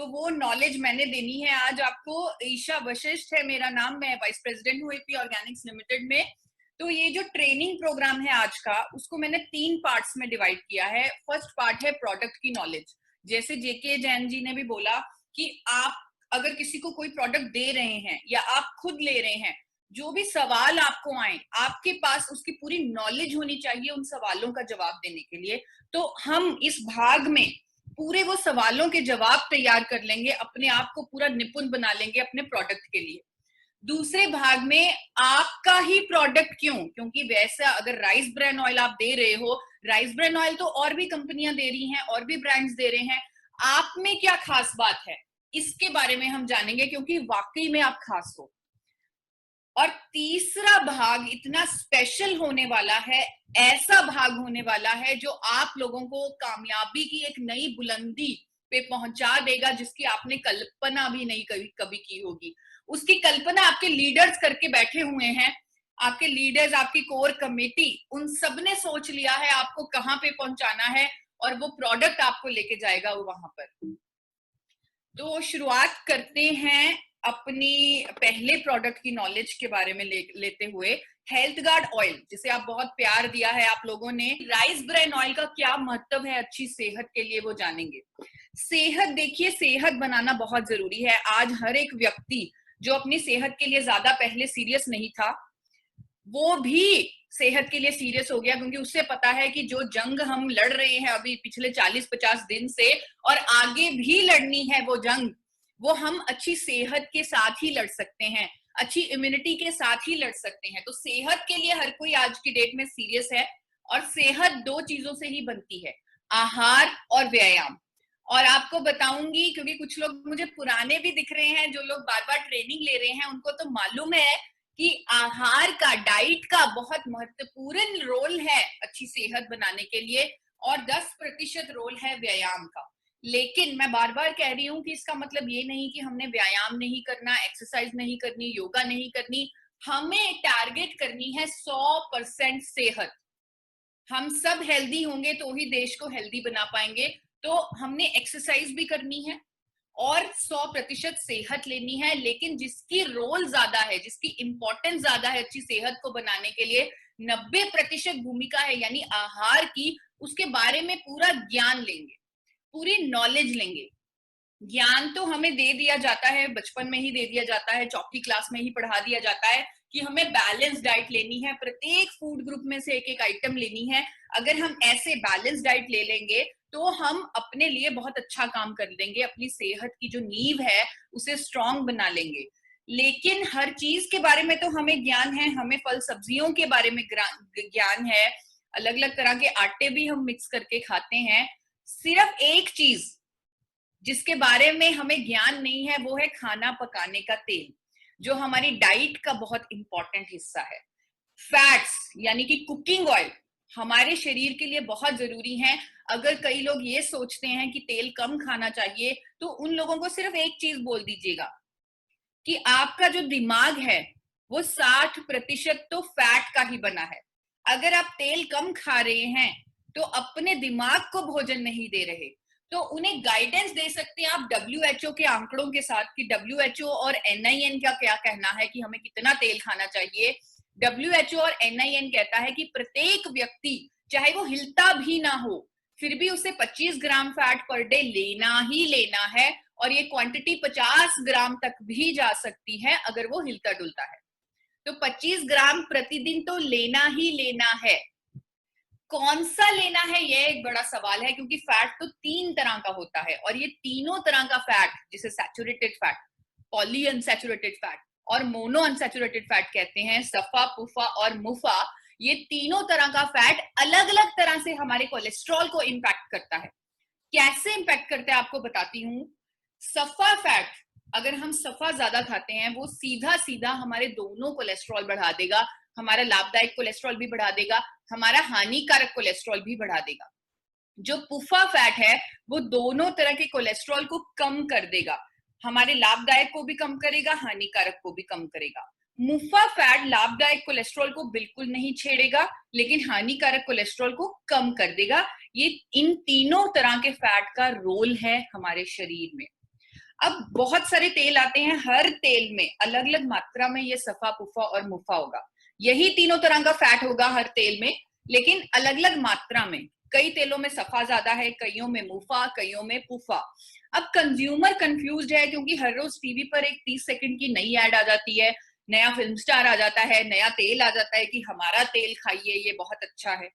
तो वो नॉलेज मैंने देनी है आज आपको। ईशा वशिष्ठ है मेरा नाम, मैं वाइस प्रेसिडेंट हूँ एपी ऑर्गेनिक्स लिमिटेड में। तो ये जो ट्रेनिंग प्रोग्राम है आज का, उसको मैंने 3 पार्ट्स में डिवाइड किया है। फर्स्ट पार्ट है प्रोडक्ट की नॉलेज। जैसे जेके जैन जी ने भी बोला कि आप अगर किसी को कोई प्रोडक्ट दे रहे हैं या आप खुद ले रहे हैं, जो भी सवाल आपको आए, आपके पास उसकी पूरी नॉलेज होनी चाहिए उन सवालों का जवाब देने के लिए। तो हम इस भाग में पूरे वो सवालों के जवाब तैयार कर लेंगे, अपने आप को पूरा निपुण बना लेंगे अपने प्रोडक्ट के लिए। दूसरे भाग में आपका ही प्रोडक्ट क्यों, क्योंकि वैसा अगर राइस ब्रान ऑयल आप दे रहे हो, राइस ब्रान ऑयल तो और भी कंपनियां दे रही हैं, और भी ब्रांड्स दे रहे हैं, आप में क्या खास बात है इसके बारे में हम जानेंगे, क्योंकि वाकई में आप खास हो। और तीसरा भाग इतना स्पेशल होने वाला है, ऐसा भाग होने वाला है जो आप लोगों को कामयाबी की एक नई बुलंदी पे पहुंचा देगा, जिसकी आपने कल्पना भी नहीं कभी की होगी। उसकी कल्पना आपके लीडर्स करके बैठे हुए हैं। आपके लीडर्स, आपकी कोर कमेटी, उन सब ने सोच लिया है आपको कहां पे पहुंचाना है, और वो प्रोडक्ट आपको लेके जाएगा वो वहां पर। तो शुरुआत करते हैं अपनी पहले प्रोडक्ट की नॉलेज के बारे में लेते हुए। हेल्थ गार्ड ऑयल, जिसे आप बहुत प्यार दिया है आप लोगों ने, राइस ब्रान ऑयल का क्या महत्व है अच्छी सेहत के लिए, वो जानेंगे। सेहत, देखिए सेहत बनाना बहुत जरूरी है। आज हर एक व्यक्ति जो अपनी सेहत के लिए ज्यादा पहले सीरियस नहीं था, वो भी सेहत के लिए सीरियस हो गया, क्योंकि उससे पता है कि जो जंग हम लड़ रहे हैं अभी पिछले 40-50 दिन से, और आगे भी लड़नी है वो जंग, वो हम अच्छी सेहत के साथ ही लड़ सकते हैं, अच्छी इम्यूनिटी के साथ ही लड़ सकते हैं। तो सेहत के लिए हर कोई आज की डेट में सीरियस है, और सेहत 2 चीजों से ही बनती है, आहार और व्यायाम। और आपको बताऊंगी, क्योंकि कुछ लोग मुझे पुराने भी दिख रहे हैं, जो लोग बार बार ट्रेनिंग ले रहे हैं, उनको तो मालूम है कि आहार का, डाइट का बहुत महत्वपूर्ण रोल है अच्छी सेहत बनाने के लिए, और 10% रोल है व्यायाम का। लेकिन मैं बार बार कह रही हूं कि इसका मतलब ये नहीं कि हमने व्यायाम नहीं करना, एक्सरसाइज नहीं करनी, योगा नहीं करनी। हमें टारगेट करनी है 100% सेहत। हम सब हेल्दी होंगे तो ही देश को हेल्दी बना पाएंगे। तो हमने एक्सरसाइज भी करनी है और 100% सेहत लेनी है। लेकिन जिसकी रोल ज्यादा है, जिसकी इंपॉर्टेंस ज्यादा है अच्छी सेहत को बनाने के लिए, 90% भूमिका है यानी आहार की, उसके बारे में पूरा ज्ञान लेंगे, पूरी नॉलेज लेंगे। ज्ञान तो हमें दे दिया जाता है, बचपन में ही दे दिया जाता है, चौथी क्लास में ही पढ़ा दिया जाता है कि हमें बैलेंस डाइट लेनी है, प्रत्येक फूड ग्रुप में से एक एक आइटम लेनी है। अगर हम ऐसे बैलेंस डाइट ले लेंगे तो हम अपने लिए बहुत अच्छा काम कर लेंगे, अपनी सेहत की जो नींव है उसे स्ट्रांग बना लेंगे। लेकिन हर चीज के बारे में तो हमें ज्ञान है, हमें फल सब्जियों के बारे में ज्ञान है, अलग अलग तरह के आटे भी हम मिक्स करके खाते हैं। सिर्फ एक चीज जिसके बारे में हमें ज्ञान नहीं है, वो है खाना पकाने का तेल, जो हमारी डाइट का बहुत इंपॉर्टेंट हिस्सा है। फैट्स यानी कि कुकिंग ऑयल हमारे शरीर के लिए बहुत जरूरी है। अगर कई लोग ये सोचते हैं कि तेल कम खाना चाहिए, तो उन लोगों को सिर्फ एक चीज बोल दीजिएगा कि आपका जो दिमाग है वो 60% तो फैट का ही बना है। अगर आप तेल कम खा रहे हैं तो अपने दिमाग को भोजन नहीं दे रहे। तो उन्हें गाइडेंस दे सकते हैं आप WHO के आंकड़ों के साथ कि WHO और NIN का क्या कहना है कि हमें कितना तेल खाना चाहिए। WHO और NIN कहता है कि प्रत्येक व्यक्ति, चाहे वो हिलता भी ना हो, फिर भी उसे 25 ग्राम फैट पर डे लेना ही लेना है, और ये क्वांटिटी 50 ग्राम तक भी जा सकती है अगर वो हिलता डुलता है। तो 25 ग्राम प्रतिदिन तो लेना ही लेना है। कौन सा लेना है ये एक बड़ा सवाल है, क्योंकि फैट तो 3 तरह का होता है, और ये तीनों तरह का फैट, जिसे saturated fat, poly unsaturated fat और मोनो अनसैचुरेटेड फैट कहते हैं, सफा, पुफा और मुफा, ये तीनों तरह का फैट अलग अलग तरह से हमारे कोलेस्ट्रॉल को इंपैक्ट करता है। कैसे इंपैक्ट करता है आपको बताती हूँ। सफा फैट, अगर हम सफा ज्यादा खाते हैं, वो सीधा सीधा हमारे दोनों कोलेस्ट्रॉल बढ़ा देगा, हमारा लाभदायक कोलेस्ट्रॉल भी बढ़ा देगा, हमारा हानिकारक कोलेस्ट्रॉल भी बढ़ा देगा। जो पुफा फैट है वो दोनों तरह के कोलेस्ट्रॉल को कम कर देगा, हमारे लाभदायक को भी कम करेगा, हानिकारक को भी कम करेगा। मुफा फैट लाभदायक कोलेस्ट्रॉल को बिल्कुल नहीं छेड़ेगा, लेकिन हानिकारक कोलेस्ट्रॉल को कम कर देगा। ये इन तीनों तरह के फैट का रोल है हमारे शरीर में। अब बहुत सारे तेल आते हैं, हर तेल में अलग अलग मात्रा में ये सफा, पुफा और मुफा होगा। यही तीनों तरह का फैट होगा हर तेल में, लेकिन अलग अलग मात्रा में। कई तेलों में सफा ज्यादा है, कईयों में मुफा, कईयों में पुफा। अब कंज्यूमर कंफ्यूज्ड है, क्योंकि हर रोज टीवी पर एक 30 सेकंड की नई ऐड आ जाती है, नया फिल्म स्टार आ जाता है, नया तेल आ जाता है कि हमारा तेल खाइए, ये बहुत अच्छा है।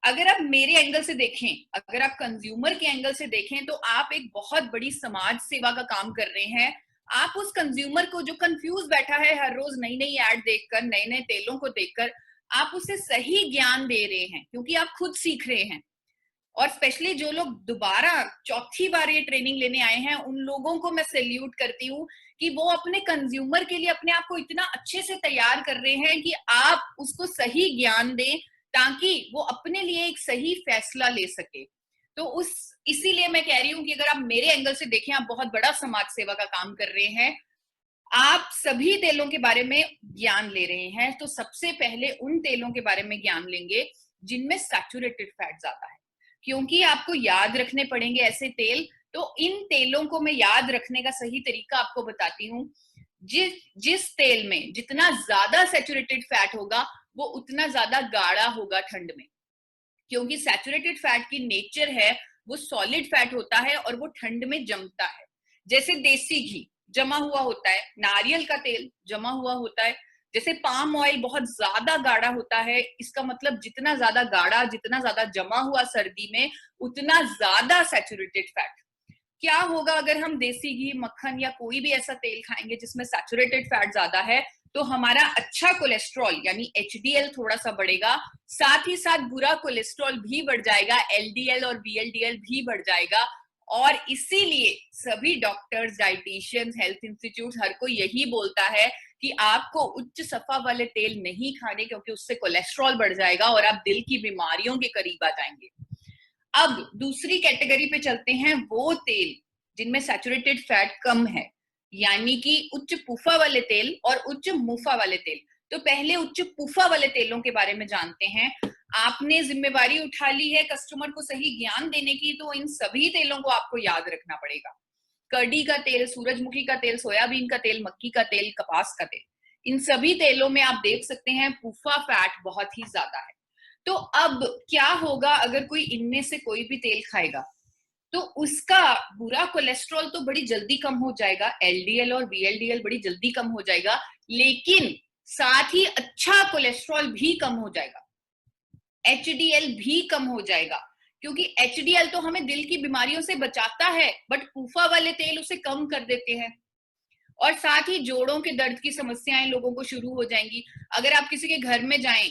अगर आप मेरे एंगल से देखें, अगर आप कंज्यूमर के एंगल से देखें, तो आप एक बहुत बड़ी समाज सेवा का काम कर रहे हैं। आप उस कंज्यूमर को जो कंफ्यूज बैठा है हर रोज नई नई ऐड देखकर, नए नए तेलों को देखकर, आप उसे सही ज्ञान दे रहे हैं, क्योंकि आप खुद सीख रहे हैं। और स्पेशली जो लोग दोबारा चौथी बार ये ट्रेनिंग लेने आए हैं, उन लोगों को मैं सैल्यूट करती हूँ कि वो अपने कंज्यूमर के लिए अपने आप को इतना अच्छे से तैयार कर रहे हैं कि आप उसको सही ज्ञान दें, ताकि वो अपने लिए एक सही फैसला ले सके। तो इसीलिए मैं कह रही हूँ कि अगर आप मेरे एंगल से देखें, आप बहुत बड़ा समाज सेवा का काम कर रहे हैं। आप सभी तेलों के बारे में ज्ञान ले रहे हैं, तो सबसे पहले उन तेलों के बारे में ज्ञान लेंगे जिनमें सैचुरेटेड फैट ज्यादा है, क्योंकि आपको याद रखने पड़ेंगे ऐसे तेल। तो इन तेलों को मैं याद रखने का सही तरीका आपको बताती हूँ। जिस तेल में जितना ज्यादा सैचुरेटेड फैट होगा, वो उतना ज्यादा गाढ़ा होगा ठंड में, क्योंकि सैचुरेटेड फैट की नेचर है, वो सॉलिड फैट होता है और वो ठंड में जमता है। जैसे देसी घी जमा हुआ होता है, नारियल का तेल जमा हुआ होता है, जैसे पाम ऑयल बहुत ज्यादा गाढ़ा होता है। इसका मतलब जितना ज्यादा गाढ़ा, जितना ज्यादा जमा हुआ सर्दी में, उतना ज्यादा सैचुरेटेड फैट। क्या होगा अगर हम देसी घी, मक्खन या कोई भी ऐसा तेल खाएंगे जिसमें सैचुरेटेड फैट ज्यादा है, तो हमारा अच्छा कोलेस्ट्रॉल यानी एचडीएल थोड़ा सा बढ़ेगा, साथ ही साथ बुरा कोलेस्ट्रॉल भी बढ़ जाएगा, एलडीएल और बीएलडीएल भी बढ़ जाएगा। और इसीलिए सभी डॉक्टर्स, डाइटिशियंस, हेल्थ इंस्टीट्यूट, हर कोई यही बोलता है कि आपको उच्च सफा वाले तेल नहीं खाने, क्योंकि उससे कोलेस्ट्रॉल बढ़ जाएगा और आप दिल की बीमारियों के करीब आ जाएंगे। अब दूसरी कैटेगरी पे चलते हैं, वो तेल जिनमें सैचुरेटेड फैट कम है, यानी कि उच्च पुफा वाले तेल और उच्च मुफा वाले तेल। तो पहले उच्च पुफा वाले तेलों के बारे में जानते हैं। आपने जिम्मेवारी उठा ली है कस्टमर को सही ज्ञान देने की, तो इन सभी तेलों को आपको याद रखना पड़ेगा। करडी का तेल, सूरजमुखी का तेल, सोयाबीन का तेल, मक्की का तेल, कपास का तेल, इन सभी तेलों में आप देख सकते हैं पुफा फैट बहुत ही ज्यादा है। तो अब क्या होगा अगर कोई इनमें से कोई भी तेल खाएगा, तो उसका बुरा कोलेस्ट्रॉल तो बड़ी जल्दी कम हो जाएगा, एलडीएल और बीएलडीएल बड़ी जल्दी कम हो जाएगा, लेकिन साथ ही अच्छा कोलेस्ट्रॉल भी कम हो जाएगा, एचडीएल भी कम हो जाएगा, क्योंकि एचडीएल तो हमें दिल की बीमारियों से बचाता है, बट पूफा वाले तेल उसे कम कर देते हैं। और साथ ही जोड़ों के दर्द की समस्याएं लोगों को शुरू हो जाएंगी। अगर आप किसी के घर में जाएं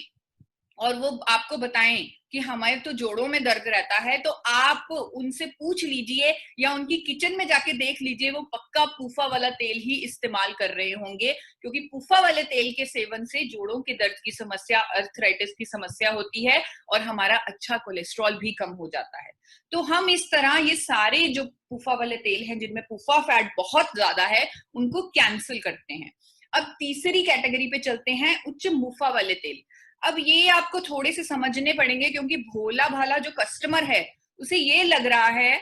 और वो आपको बताएं कि हमारे तो जोड़ों में दर्द रहता है, तो आप उनसे पूछ लीजिए या उनकी किचन में जाके देख लीजिए, वो पक्का पूफा वाला तेल ही इस्तेमाल कर रहे होंगे, क्योंकि पूफा वाले तेल के सेवन से जोड़ों के दर्द की समस्या, अर्थराइटिस की समस्या होती है और हमारा अच्छा कोलेस्ट्रॉल भी कम हो जाता है। तो हम इस तरह ये सारे जो पूफा वाले तेल हैं जिनमें पूफा फैट बहुत ज्यादा है, उनको कैंसिल करते हैं। अब तीसरी कैटेगरी पे चलते हैं, उच्च मुफा वाले तेल। अब ये आपको थोड़े से समझने पड़ेंगे, क्योंकि भोला भाला जो कस्टमर है उसे ये लग रहा है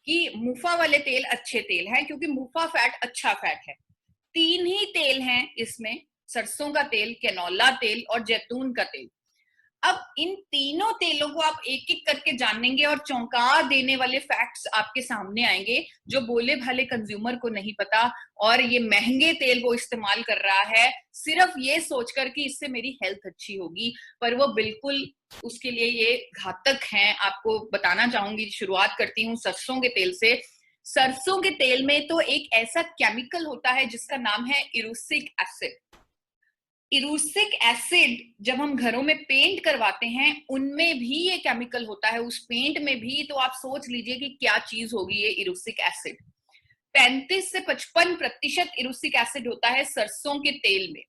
कि मुफा वाले तेल अच्छे तेल हैं, क्योंकि मुफा फैट अच्छा फैट है। तीन ही तेल हैं इसमें, सरसों का तेल, कैनोला तेल और जैतून का तेल। अब इन तीनों तेलों को आप एक एक करके जानेंगे और चौंका देने वाले फैक्ट्स आपके सामने आएंगे, जो बोले भाले कंज्यूमर को नहीं पता। और ये महंगे तेल वो इस्तेमाल कर रहा है सिर्फ ये सोचकर कि इससे मेरी हेल्थ अच्छी होगी, पर वो बिल्कुल उसके लिए ये घातक हैं। आपको बताना चाहूंगी, शुरुआत करती हूँ सरसों के तेल से। सरसों के तेल में तो एक ऐसा केमिकल होता है जिसका नाम है इरूसिक एसिड। इरूसिक एसिड जब हम घरों में पेंट करवाते हैं, उनमें भी ये केमिकल होता है, उस पेंट में भी। तो आप सोच लीजिए कि क्या चीज होगी ये इरूसिक एसिड। 35 से 55% इरूसिक एसिड होता है सरसों के तेल में।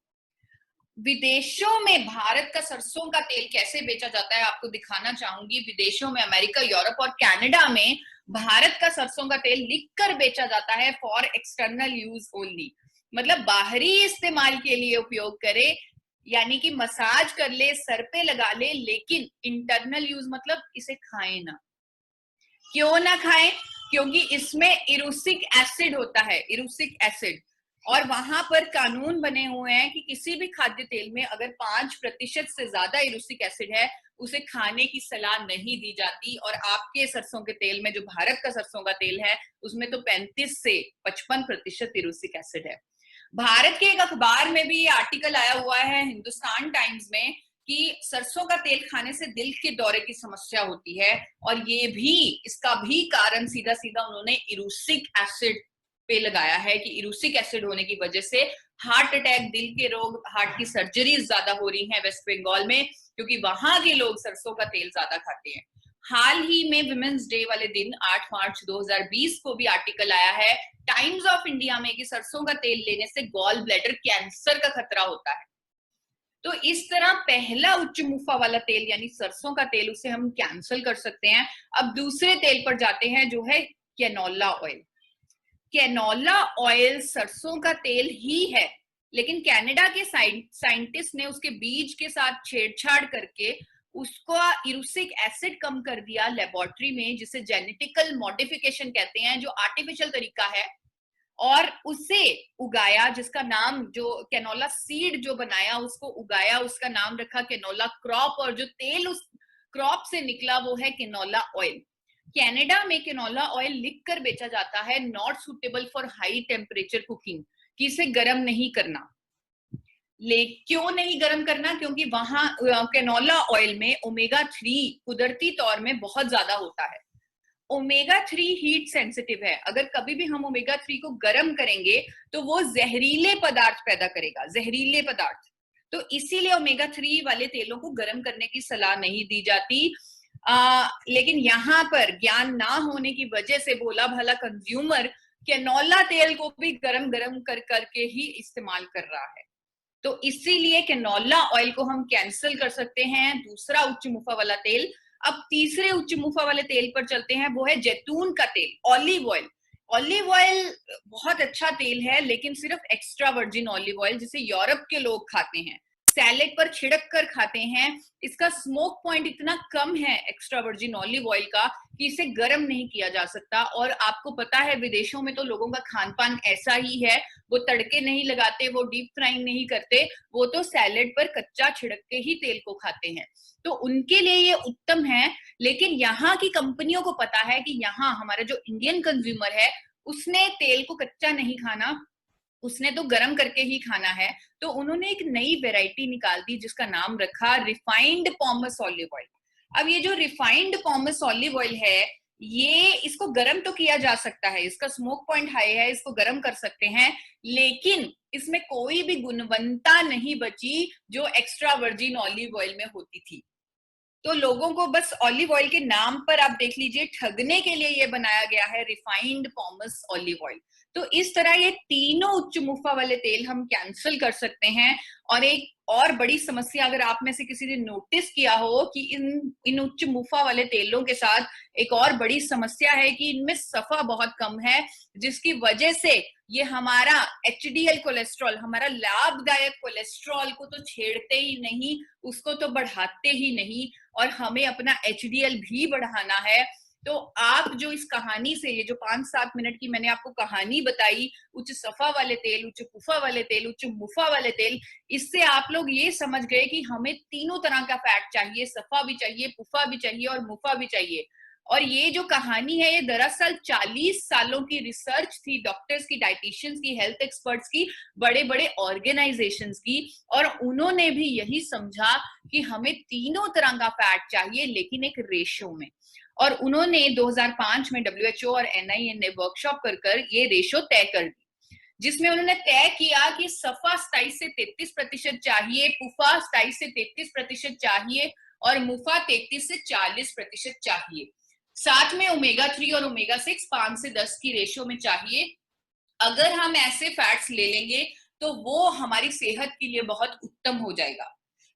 विदेशों में भारत का सरसों का तेल कैसे बेचा जाता है आपको दिखाना चाहूंगी। विदेशों में, अमेरिका, यूरोप और कनाडा में भारत का सरसों का तेल लिखकर बेचा जाता है फॉर एक्सटर्नल यूज ओनली, मतलब बाहरी इस्तेमाल के लिए उपयोग करे, यानी कि मसाज कर ले, सर पे लगा ले, लेकिन इंटरनल यूज मतलब इसे खाएं ना। क्यों ना खाएं? क्योंकि इसमें इरूसिक एसिड होता है, इरूसिक एसिड। और वहां पर कानून बने हुए हैं कि किसी भी खाद्य तेल में अगर 5% से ज्यादा इरूसिक एसिड है उसे खाने की सलाह नहीं दी जाती। और आपके सरसों के तेल में, जो भारत का सरसों का तेल है, उसमें तो 35 से 55% इरूसिक एसिड है। भारत के एक अखबार में भी ये आर्टिकल आया हुआ है, हिंदुस्तान टाइम्स में, कि सरसों का तेल खाने से दिल के दौरे की समस्या होती है। और ये भी, इसका भी कारण सीधा सीधा उन्होंने इरूसिक एसिड पे लगाया है कि इरूसिक एसिड होने की वजह से हार्ट अटैक, दिल के रोग, हार्ट की सर्जरीज ज्यादा हो रही हैं वेस्ट बंगाल में, क्योंकि वहां के लोग सरसों का तेल ज्यादा खाते हैं। हाल ही में विमेंस डे वाले दिन 8 मार्च 2020 को भी आर्टिकल आया है टाइम्स ऑफ इंडिया में कि सरसों का तेल लेने से गॉल ब्लैडर कैंसर का खतरा होता है। तो इस तरह पहला उच्च मुफा वाला तेल यानी सरसों का तेल, उसे हम कैंसिल कर सकते हैं। अब दूसरे तेल पर जाते हैं, जो है कैनोला ऑयल। कैनोला ऑयल सरसों का तेल ही है, लेकिन कनाडा के साइंटिस्ट ने उसके बीज के साथ छेड़छाड़ करके उसको इरूसिक एसिड कम कर दिया लेबोरेटरी में, जिसे जेनेटिकल मॉडिफिकेशन कहते हैं, जो आर्टिफिशियल तरीका है, और उसे उगाया, जिसका नाम, जो कैनोला सीड जो बनाया उसको उगाया, उसका नाम रखा कैनोला क्रॉप, और जो तेल उस क्रॉप से निकला वो है कैनोला ऑयल। कनाडा में कैनोला ऑयल लिखकर बेचा जाता है not suitable for high temperature cooking, कि इसे गर्म नहीं करना। क्यों नहीं गर्म करना? क्योंकि वहां कैनोला ऑयल में ओमेगा 3 कुदरती तौर में बहुत ज्यादा होता है। ओमेगा 3 हीट सेंसिटिव है। अगर कभी भी हम ओमेगा 3 को गर्म करेंगे तो वो जहरीले पदार्थ पैदा करेगा, जहरीले पदार्थ। तो इसीलिए ओमेगा 3 वाले तेलों को गर्म करने की सलाह नहीं दी जाती। लेकिन यहाँ पर ज्ञान ना होने की वजह से भोला भाला कंज्यूमर कैनोला तेल को भी गरम गरम कर करके ही इस्तेमाल कर रहा है। तो इसीलिए कैनोला ऑयल को हम कैंसिल कर सकते हैं, दूसरा उच्च मुफा वाला तेल। अब तीसरे उच्च मुफा वाले तेल पर चलते हैं, वो है जैतून का तेल, ऑलिव ऑयल। ऑलिव ऑयल बहुत अच्छा तेल है, लेकिन सिर्फ एक्स्ट्रा वर्जिन ऑलिव ऑयल, जिसे यूरोप के लोग खाते हैं, सैलेड पर छिड़क कर खाते हैं। इसका स्मोक पॉइंट इतना कम है एक्स्ट्रा वर्जिन ऑलिव ऑयल का कि इसे गर्म नहीं किया जा सकता। और आपको पता है विदेशों में तो लोगों का खान पान ऐसा ही है, वो तड़के नहीं लगाते, वो डीप फ्राइंग नहीं करते, वो तो सैलेड पर कच्चा छिड़क के ही तेल को खाते हैं। तो उनके लिए ये उत्तम है। लेकिन यहाँ की कंपनियों को पता है कि यहाँ हमारा जो इंडियन कंज्यूमर है उसने तेल को कच्चा नहीं खाना, उसने तो गर्म करके ही खाना है। तो उन्होंने एक नई वेराइटी निकाल दी जिसका नाम रखा रिफाइंड पॉमस ऑलिव ऑयल। अब ये जो रिफाइंड पॉमस ऑलिव ऑयल है, ये इसको गर्म तो किया जा सकता है, इसका स्मोक पॉइंट हाई है, इसको गर्म कर सकते हैं, लेकिन इसमें कोई भी गुणवत्ता नहीं बची जो एक्स्ट्रा वर्जिन ऑलिव ऑयल में होती थी। तो लोगों को बस ऑलिव ऑयल के नाम पर, आप देख लीजिए, ठगने के लिए ये बनाया गया है रिफाइंड पॉमस ऑलिव ऑयल। तो इस तरह ये तीनों उच्च मुफा वाले तेल हम कैंसिल कर सकते हैं। और एक और बड़ी समस्या, अगर आप में से किसी ने नोटिस किया हो कि इन उच्च मुफा वाले तेलों के साथ एक और बड़ी समस्या है कि इनमें सफा बहुत कम है, जिसकी वजह से ये हमारा एचडीएल कोलेस्ट्रॉल, हमारा लाभदायक कोलेस्ट्रॉल को तो छेड़ते ही नहीं, उसको तो बढ़ाते ही नहीं, और हमें अपना एचडीएल भी बढ़ाना है। तो आप जो इस कहानी से, ये जो 5-7 मिनट की मैंने आपको कहानी बताई, उच्च सफा वाले तेल, उच्च पुफा वाले तेल, उच्च मुफा वाले तेल, इससे आप लोग ये समझ गए कि हमें तीनों तरह का फैट चाहिए, सफा भी चाहिए, पुफा भी चाहिए और मुफा भी चाहिए। और ये जो कहानी है, ये दरअसल 40 सालों की रिसर्च थी, डॉक्टर्स की, डाइटिशियंस की, हेल्थ एक्सपर्ट्स की, बड़े बड़े ऑर्गेनाइजेशंस की, और उन्होंने भी यही समझा कि हमें तीनों तरह का फैट चाहिए, लेकिन एक रेशो में। और उन्होंने 2005 में WHO और NIN ने वर्कशॉप कर ये रेशो तय कर दी, जिसमें उन्होंने तय किया कि सफा 27 से 33% चाहिए, पुफा 27 से 33% चाहिए, और मुफा 33 से 40% चाहिए। साथ में ओमेगा 3 और ओमेगा 6 5 से 10 की रेशो में चाहिए। अगर हम ऐसे फैट्स ले लेंगे तो वो हमारी सेहत के लिए बहुत उत्तम हो जाएगा।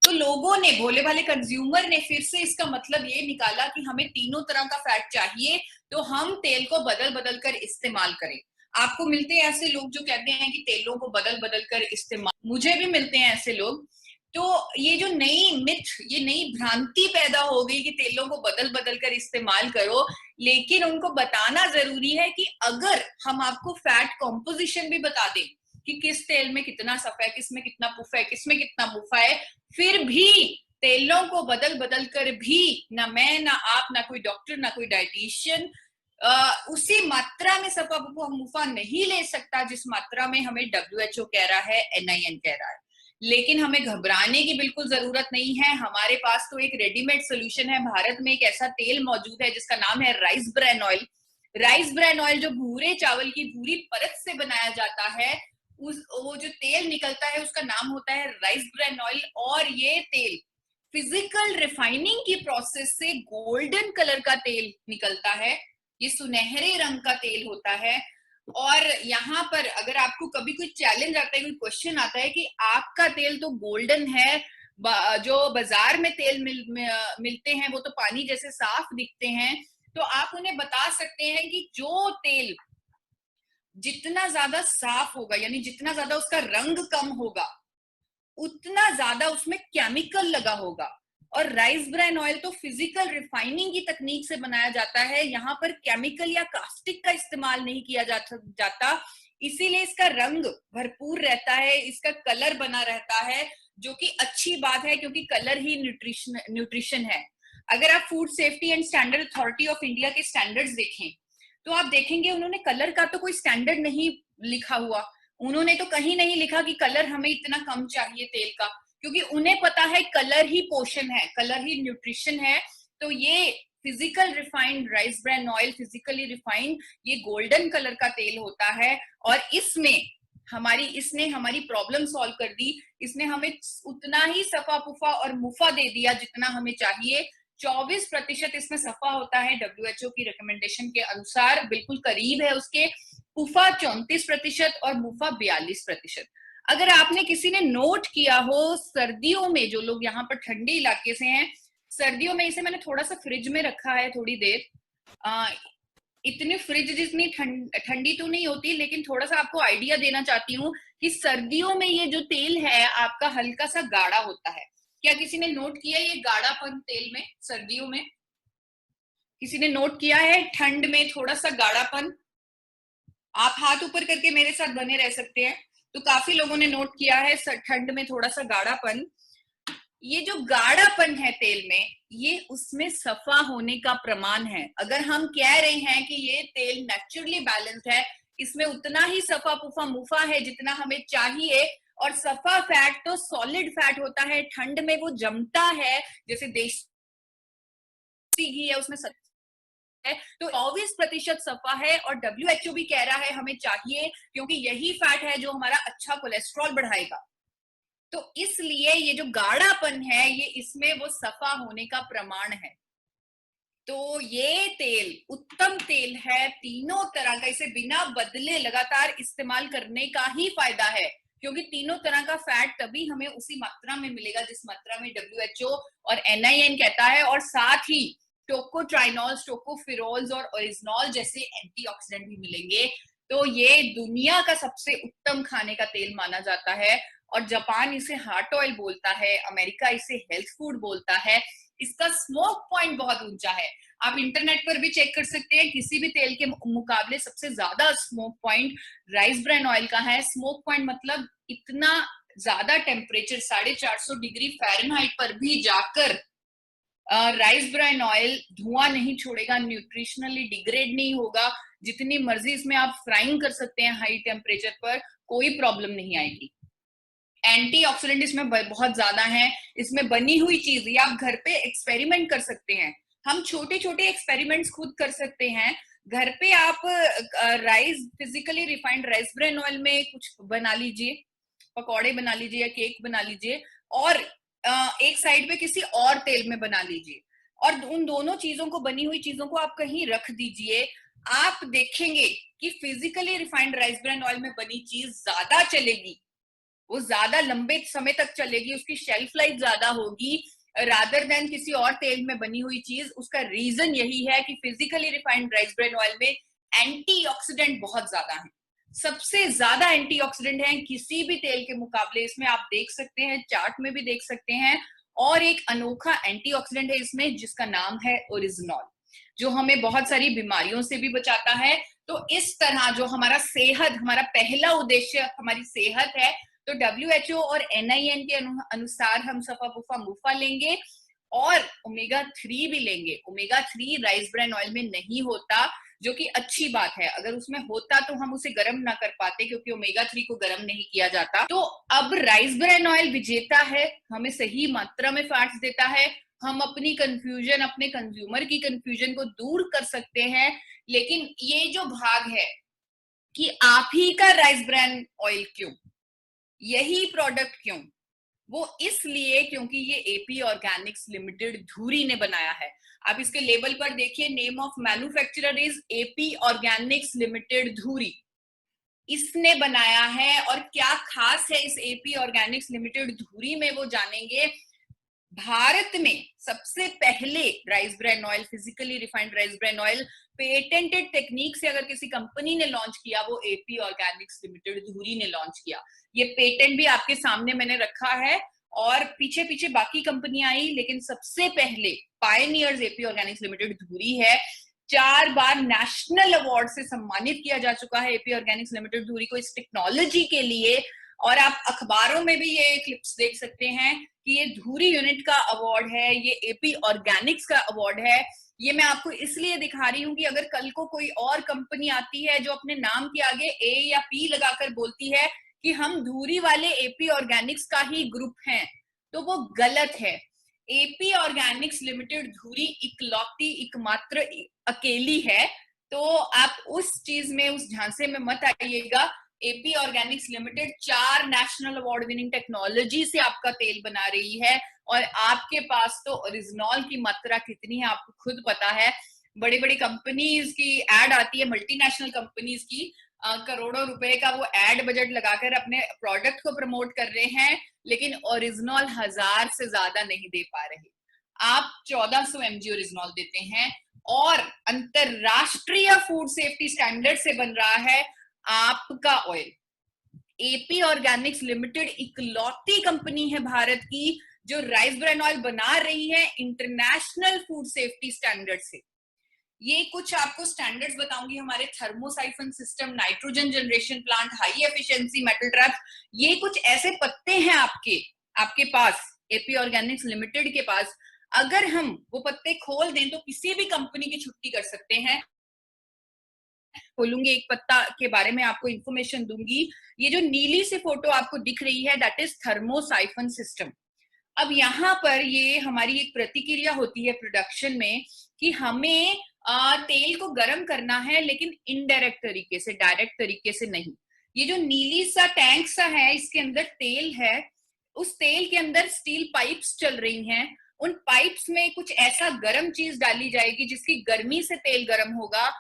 तो लोगों ने, भोले भाले कंज्यूमर ने, फिर से इसका मतलब ये निकाला कि हमें तीनों तरह का फैट चाहिए, तो हम तेल को बदल बदल कर इस्तेमाल करें। आपको मिलते हैं ऐसे लोग जो कहते हैं कि तेलों को बदल बदल कर इस्तेमाल, मुझे भी मिलते हैं ऐसे लोग। तो ये जो नई मिथ, ये नई भ्रांति पैदा हो गई कि तेलों को बदल बदल कर इस्तेमाल करो, लेकिन उनको बताना जरूरी है कि अगर हम आपको फैट कॉम्पोजिशन भी बता दें कि किस तेल में कितना सफा है, किस में कितना पुफा है, किस में कितना मुफा है, फिर भी तेलों को बदल बदल कर भी ना मैं, ना आप, ना कोई डॉक्टर, ना कोई डाइटिशियन उसी मात्रा में सफा पुफा मुफा नहीं ले सकता जिस मात्रा में हमें WHO कह रहा है, NIN कह रहा है। लेकिन हमें घबराने की बिल्कुल जरूरत नहीं है। हमारे पास तो एक रेडीमेड सोल्यूशन है। भारत में एक ऐसा तेल मौजूद है जिसका नाम है rice bran oil. Rice bran oil जो भूरे चावल की भूरी परत से बनाया जाता है, वो जो तेल निकलता है उसका नाम होता है राइस ब्रैन ऑयल। और ये तेल फिजिकल रिफाइनिंग की प्रोसेस से गोल्डन कलर का तेल निकलता है, ये सुनहरे रंग का तेल होता है। और यहाँ पर अगर आपको कभी कोई चैलेंज आता है, कोई क्वेश्चन आता है कि आपका तेल तो गोल्डन है, जो बाजार में तेल मिलते हैं वो तो पानी जैसे साफ दिखते हैं, तो आप उन्हें बता सकते हैं कि जो तेल जितना ज्यादा साफ होगा, यानी जितना ज्यादा उसका रंग कम होगा, उतना ज्यादा उसमें केमिकल लगा होगा। और राइस ब्रैन ऑयल तो फिजिकल रिफाइनिंग की तकनीक से बनाया जाता है, यहाँ पर केमिकल या कास्टिक का इस्तेमाल नहीं किया जाता, इसीलिए इसका रंग भरपूर रहता है, इसका कलर बना रहता है, जो कि अच्छी बात है क्योंकि कलर ही न्यूट्रिशन है। अगर आप food safety and standard authority of India के स्टैंडर्ड्स देखें तो आप देखेंगे उन्होंने कलर का तो कोई स्टैंडर्ड नहीं लिखा हुआ। उन्होंने तो कहीं नहीं लिखा कि कलर हमें इतना कम चाहिए तेल का, क्योंकि उन्हें पता है कलर ही पोषण है, कलर ही न्यूट्रिशन है। तो ये physical refined rice bran oil, physically refined, ये गोल्डन कलर का तेल होता है। और इसने हमारी प्रॉब्लम सॉल्व कर दी। इसने हमें उतना ही सफा पुफा और मुफा दे दिया जितना हमें चाहिए। 24% इसमें सफा होता है WHO की रिकमेंडेशन के अनुसार, बिल्कुल करीब है उसके। पुफा 34% और मुफा 42%। अगर आपने किसी ने नोट किया हो, सर्दियों में जो लोग यहाँ पर ठंडे इलाके से हैं, सर्दियों में इसे मैंने थोड़ा सा फ्रिज में रखा है थोड़ी देर। इतनी फ्रिज जितनी ठंडी तो नहीं होती, लेकिन थोड़ा सा आपको आइडिया देना चाहती हूँ कि सर्दियों में ये जो तेल है आपका हल्का सा गाढ़ा होता है। क्या किसी ने नोट किया ये गाढ़ापन तेल में सर्दियों में? किसी ने नोट किया है ठंड में थोड़ा सा गाढ़ापन? आप हाथ ऊपर करके मेरे साथ बने रह सकते हैं। तो काफी लोगों ने नोट किया है ठंड में थोड़ा सा गाढ़ापन। ये जो गाढ़ापन है तेल में, ये उसमें सफा होने का प्रमाण है। अगर हम कह रहे हैं कि ये तेल नेचुरली बैलेंस्ड है, इसमें उतना ही सफा पुफा मुफा है जितना हमें चाहिए, और सफा फैट तो सॉलिड फैट होता है, ठंड में वो जमता है, जैसे देसी घी है उसमें है, तो 24% सफा है। और WHO भी कह रहा है हमें चाहिए, क्योंकि यही फैट है जो हमारा अच्छा कोलेस्ट्रॉल बढ़ाएगा। तो इसलिए ये जो गाढ़ापन है, ये इसमें वो सफा होने का प्रमाण है। तो ये तेल उत्तम तेल है, तीनों तरह का, इसे बिना बदले लगातार इस्तेमाल करने का ही फायदा है, क्योंकि तीनों तरह का फैट तभी हमें उसी मात्रा में मिलेगा जिस मात्रा में WHO और NIN कहता है। और साथ ही टोकोट्राइनॉल्स, टोकोफिरोल्स और ओरिजिनॉल जैसे एंटीऑक्सीडेंट भी मिलेंगे। तो ये दुनिया का सबसे उत्तम खाने का तेल माना जाता है। और जापान इसे हार्ट ऑयल बोलता है, अमेरिका इसे हेल्थ फूड बोलता है। इसका स्मोक पॉइंट बहुत ऊंचा है। आप इंटरनेट पर भी चेक कर सकते हैं, किसी भी तेल के मुकाबले सबसे ज्यादा smoke point rice bran oil का है। स्मोक पॉइंट मतलब इतना ज्यादा टेम्परेचर 450 डिग्री फ़ारेनहाइट पर भी जाकर राइस ब्रैन ऑयल धुआं नहीं छोड़ेगा, न्यूट्रिशनली डिग्रेड नहीं होगा। जितनी मर्जी इसमें आप फ्राइंग कर सकते हैं हाई टेम्परेचर पर, कोई प्रॉब्लम नहीं आएगी। एंटीऑक्सीडेंट इसमें बहुत ज्यादा है। इसमें बनी हुई चीज, ये आप घर पे एक्सपेरिमेंट कर सकते हैं। हम छोटे छोटे एक्सपेरिमेंट्स खुद कर सकते हैं घर पे। आप rice, physically refined rice bran oil में कुछ बना लीजिए, पकौड़े बना लीजिए या केक बना लीजिए, और एक साइड पे किसी और तेल में बना लीजिए, और उन दोनों चीजों को, बनी हुई चीजों को आप कहीं रख दीजिए। आप देखेंगे कि physically refined rice bran oil में बनी चीज ज्यादा चलेगी, वो ज्यादा लंबे समय तक चलेगी, उसकी शेल्फ लाइफ ज्यादा होगी रादर देन किसी और तेल में बनी हुई चीज। उसका रीजन यही है कि physically refined rice bran oil में एंटीऑक्सीडेंट बहुत ज्यादा है। सबसे ज्यादा एंटीऑक्सीडेंट है किसी भी तेल के मुकाबले, इसमें आप देख सकते हैं, चार्ट में भी देख सकते हैं। और एक अनोखा एंटीऑक्सीडेंट है इसमें जिसका नाम है ओरिजिनॉल, जो हमें बहुत सारी बीमारियों से भी बचाता है। तो इस तरह जो हमारा सेहत, हमारा पहला उद्देश्य हमारी सेहत है, तो WHO और NIN के अनुसार हम सफा पुफा मुफा लेंगे और ओमेगा 3 भी लेंगे। ओमेगा 3 राइस ब्रान ऑयल में नहीं होता, जो कि अच्छी बात है। अगर उसमें होता तो हम उसे गर्म ना कर पाते, क्योंकि ओमेगा 3 को गर्म नहीं किया जाता। तो अब राइस ब्रान ऑयल विजेता है, हमें सही मात्रा में फैट्स देता है। हम अपनी कंफ्यूजन, अपने कंज्यूमर की कंफ्यूजन को दूर कर सकते हैं। लेकिन ये जो भाग है कि आप ही का राइस ब्रान ऑयल क्यों, यही प्रोडक्ट क्यों, वो इसलिए क्योंकि ये एपी ऑर्गेनिक्स लिमिटेड धुरी ने बनाया है। आप इसके लेबल पर देखिए, name of manufacturer is AP Organics limited धुरी, इसने बनाया है। और क्या खास है इस एपी ऑर्गेनिक्स लिमिटेड धुरी में, वो जानेंगे। भारत में सबसे पहले rice bran oil, physically refined rice bran oil, patented technique से अगर किसी कंपनी ने लॉन्च किया, वो एपी ऑर्गेनिक्स लिमिटेड धुरी ने लॉन्च किया। ये पेटेंट भी आपके सामने मैंने रखा है, और पीछे पीछे बाकी कंपनियां आई, लेकिन सबसे पहले पायनियर्स एपी ऑर्गेनिक्स लिमिटेड धुरी है। 4 बार नेशनल अवार्ड से सम्मानित किया जा चुका है एपी ऑर्गेनिक्स लिमिटेड धुरी को इस टेक्नोलॉजी के लिए। और आप अखबारों में भी ये क्लिप्स देख सकते हैं कि ये धुरी यूनिट का अवार्ड है, ये एपी ऑर्गेनिक्स का अवार्ड है। ये मैं आपको इसलिए दिखा रही हूँ कि अगर कल को कोई और कंपनी आती है जो अपने नाम के आगे ए या पी लगाकर बोलती है कि हम धुरी वाले एपी ऑर्गेनिक्स का ही ग्रुप हैं, तो वो गलत है। एपी ऑर्गेनिक्स लिमिटेड धुरी इकलौती, एकमात्र, अकेली है। तो आप उस चीज में, उस झांसे में मत आइएगा। AP Organics limited 4 national award winning technology से आपका तेल बना रही है, और आपके पास तो ओरिजिनॉल की मात्रा कितनी है आपको खुद पता है। बड़ी बड़ी कंपनीज की एड आती है, मल्टीनेशनल कंपनीज की, करोड़ों रुपए का वो एड बजट लगाकर अपने प्रोडक्ट को प्रमोट कर रहे हैं, लेकिन ओरिजिनॉल 1000 से ज्यादा नहीं दे पा रहे। आप 1400 mg ओरिजिनॉल देते हैं, और अंतरराष्ट्रीय फूड सेफ्टी स्टैंडर्ड से बन रहा है आपका ऑयल। एपी ऑर्गेनिक्स लिमिटेड इकलौती कंपनी है भारत की जो राइस ब्रान ऑयल बना रही है इंटरनेशनल फूड सेफ्टी स्टैंडर्ड से। ये कुछ आपको स्टैंडर्ड्स बताऊंगी, हमारे thermosiphon system, nitrogen generation plant, high efficiency metal trap, ये कुछ ऐसे पत्ते हैं आपके पास, एपी ऑर्गेनिक्स लिमिटेड के पास। अगर हम वो पत्ते खोल दें तो किसी भी कंपनी की छुट्टी कर सकते हैं। खोलूंगी, एक पत्ता के बारे में आपको इंफॉर्मेशन दूंगी। ये जो नीली सी फोटो आपको दिख रही है, दैट इज थर्मोसाइफन सिस्टम। अब यहाँ पर ये हमारी एक प्रतिक्रिया होती है प्रोडक्शन में कि हमें तेल को गर्म करना है, लेकिन इनडायरेक्ट तरीके से, डायरेक्ट तरीके से नहीं। ये जो नीली सा टैंक सा है, इसके अंदर तेल है, उस तेल के अंदर स्टील पाइप्स चल रही हैं। उन पाइप्स में कुछ ऐसा गर्म चीज डाली जाएगी जिसकी गर्मी से तेल गर्म होगा।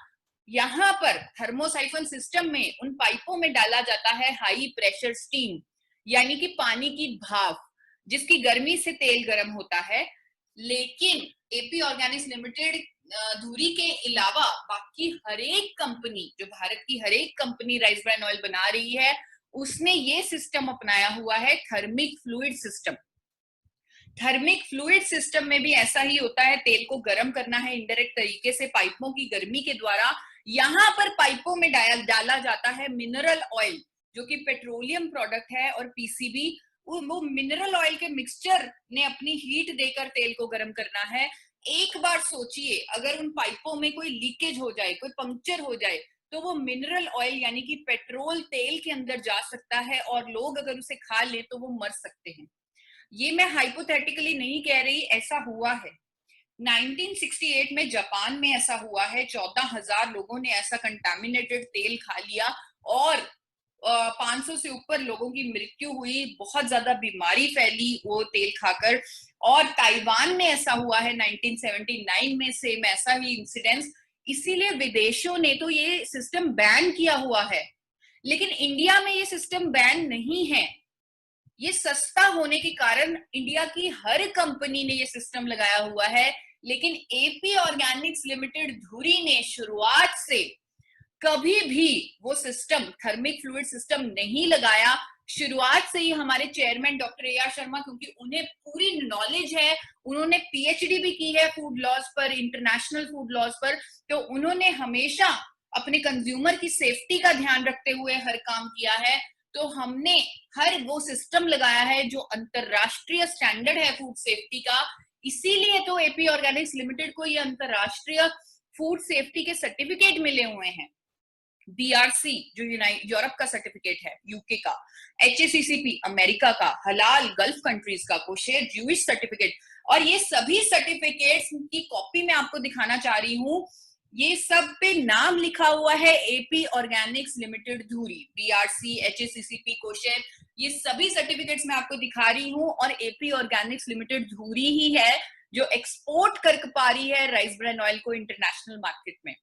यहाँ पर थर्मोसाइफन सिस्टम में उन पाइपों में डाला जाता है हाई प्रेशर स्टीम, यानी कि पानी की भाप, जिसकी गर्मी से तेल गर्म होता है। लेकिन एपी ऑर्गेनिक्स लिमिटेड धुरी के अलावा बाकी हर एक कंपनी, जो भारत की हर एक कंपनी राइस ब्रान ऑयल बना रही है, उसने ये सिस्टम अपनाया हुआ है, thermic fluid system. Thermic fluid system में भी ऐसा ही होता है, तेल को गर्म करना है इनडायरेक्ट तरीके से पाइपों की गर्मी के द्वारा। यहाँ पर पाइपों में डाला जाता है मिनरल ऑयल, जो कि पेट्रोलियम प्रोडक्ट है, और पीसीबी। वो मिनरल ऑयल के मिक्सचर ने अपनी हीट देकर तेल को गर्म करना है। एक बार सोचिए, अगर उन पाइपों में कोई लीकेज हो जाए, कोई पंक्चर हो जाए, तो वो मिनरल ऑयल यानी कि पेट्रोल तेल के अंदर जा सकता है, और लोग अगर उसे खा ले तो वो मर सकते हैं। ये मैं हाइपोथेटिकली नहीं कह रही, ऐसा हुआ है। 1968 में जापान में ऐसा हुआ है, 14,000 लोगों ने ऐसा कंटामिनेटेड तेल खा लिया, और 500 से ऊपर लोगों की मृत्यु हुई, बहुत ज्यादा बीमारी फैली वो तेल खाकर। और ताइवान में ऐसा हुआ है 1979 में, सेम ऐसा ही इंसिडेंस। इसीलिए विदेशों ने तो ये सिस्टम बैन किया हुआ है, लेकिन इंडिया में ये सिस्टम बैन नहीं है। ये सस्ता होने के कारण इंडिया की हर कंपनी ने ये सिस्टम लगाया हुआ है, लेकिन एपी ऑर्गेनिक्स लिमिटेड धुरी ने शुरुआत से कभी भी वो सिस्टम, थर्मिक फ्लूइड सिस्टम नहीं लगाया। शुरुआत से ही हमारे chairman doctor A R Sharma, क्योंकि उन्हें पूरी नॉलेज है, उन्होंने पीएचडी भी की है फूड लॉज पर, इंटरनेशनल फूड लॉज पर, तो उन्होंने हमेशा अपने कंज्यूमर की सेफ्टी का ध्यान रखते हुए हर काम किया है। तो हमने हर वो सिस्टम लगाया है जो अंतरराष्ट्रीय स्टैंडर्ड है फूड सेफ्टी का। इसीलिए तो एपी ऑर्गेनिक्स लिमिटेड को ये अंतरराष्ट्रीय फूड सेफ्टी के सर्टिफिकेट मिले हुए हैं। बीआरसी जो यूरोप का सर्टिफिकेट है, यूके का, एचएसीसीपी अमेरिका का, हलाल गल्फ कंट्रीज का, कोशेर ज्यूइश सर्टिफिकेट, और ये सभी सर्टिफिकेट्स की कॉपी मैं आपको दिखाना चाह रही हूँ। ये सब पे नाम लिखा हुआ है एपी ऑर्गेनिक्स लिमिटेड धुरी, बीआरसी, एचएसीसीपी, कोशेर, ये सभी सर्टिफिकेट्स मैं आपको दिखा रही हूँ। और एपी ऑर्गेनिक्स लिमिटेड धुरी ही है जो एक्सपोर्ट कर पा रही है राइस ब्रान ऑयल को इंटरनेशनल मार्केट में।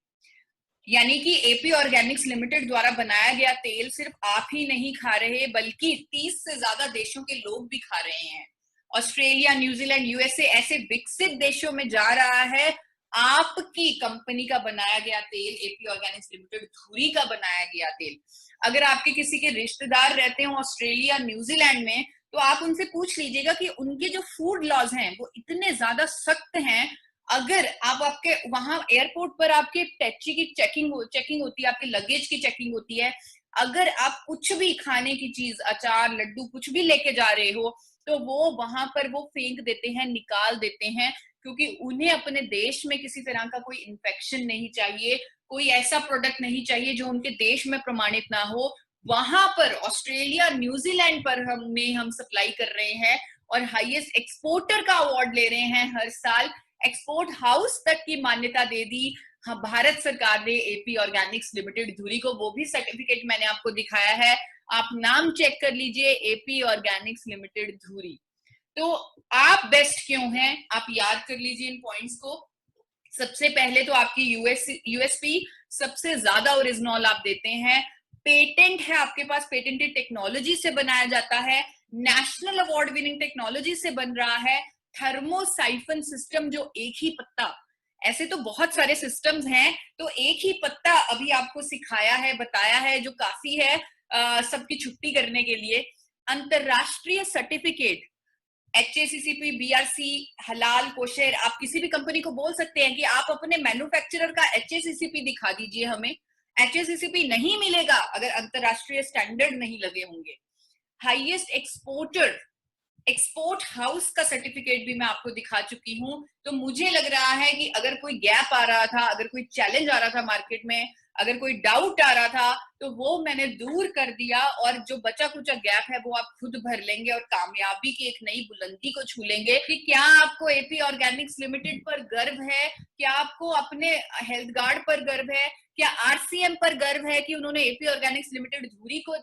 यानी कि एपी ऑर्गेनिक्स लिमिटेड द्वारा बनाया गया तेल सिर्फ आप ही नहीं खा रहे, बल्कि 30 से ज्यादा देशों के लोग भी खा रहे हैं। ऑस्ट्रेलिया, न्यूजीलैंड, यूएसए ऐसे विकसित देशों में जा रहा है आपकी कंपनी का बनाया गया तेल, एपी ऑर्गेनिक्स लिमिटेड धुरी का बनाया गया तेल। अगर आपके किसी के रिश्तेदार रहते हो ऑस्ट्रेलिया, न्यूजीलैंड में, तो आप उनसे पूछ लीजिएगा कि उनके जो फूड लॉज हैं वो इतने ज्यादा सख्त हैं। अगर आप आपके वहां एयरपोर्ट पर आपके टैक्सी की चेकिंग होती है, आपके लगेज की चेकिंग होती है, अगर आप कुछ भी खाने की चीज, अचार, लड्डू, कुछ भी लेके जा रहे हो, तो वो वहां पर वो फेंक देते हैं, निकाल देते हैं, क्योंकि उन्हें अपने देश में किसी तरह का कोई इन्फेक्शन नहीं चाहिए, कोई ऐसा प्रोडक्ट नहीं चाहिए जो उनके देश में प्रमाणित ना हो। वहां पर ऑस्ट्रेलिया, न्यूजीलैंड पर हम सप्लाई कर रहे हैं और हाईएस्ट एक्सपोर्टर का अवार्ड ले रहे हैं हर साल। एक्सपोर्ट हाउस तक की मान्यता दे दी हाँ, भारत सरकार ने एपी ऑर्गेनिक्स लिमिटेड धुरी को, वो भी सर्टिफिकेट मैंने आपको दिखाया है, आप नाम चेक कर लीजिए, एपी ऑर्गेनिक्स लिमिटेड धुरी। तो आप बेस्ट क्यों हैं, आप याद कर लीजिए इन पॉइंट्स को। सबसे पहले तो आपकी यूएसपी, सबसे ज्यादा ओरिजिनल आप देते हैं, पेटेंट है आपके पास, पेटेंटेड टेक्नोलॉजी से बनाया जाता है, नेशनल अवार्ड विनिंग टेक्नोलॉजी से बन रहा है, थर्मोसाइफन सिस्टम जो एक ही पत्ता, ऐसे तो बहुत सारे सिस्टम्स हैं, तो एक ही पत्ता अभी आपको सिखाया है, बताया है, जो काफी है सबकी छुट्टी करने के लिए। अंतरराष्ट्रीय सर्टिफिकेट एचएसीसीपी, बीआरसी, हलाल, कोशेर, आप किसी भी कंपनी को बोल सकते हैं कि आप अपने मैन्युफैक्चरर का एचएसीसीपी दिखा दीजिए हमें। एचएसीसीपी नहीं मिलेगा अगर अंतरराष्ट्रीय स्टैंडर्ड नहीं लगे होंगे। हाईएस्ट एक्सपोर्टर, एक्सपोर्ट हाउस का सर्टिफिकेट भी मैं आपको दिखा चुकी हूं। तो मुझे लग रहा है कि अगर कोई गैप आ रहा था, अगर कोई चैलेंज आ रहा था मार्केट में, अगर कोई डाउट आ रहा था, तो वो मैंने दूर कर दिया, और जो बचा कुचा गैप है वो आप खुद भर लेंगे और कामयाबी की एक नई बुलंदी को छू लेंगे। कि क्या आपको एपी ऑर्गेनिक्स लिमिटेड पर गर्व है? क्या आपको अपने हेल्थ गार्ड पर गर्व है? क्या आरसीएम पर गर्व है कि उन्होंने एपी ऑर्गेनिक्स लिमिटेड धुरी को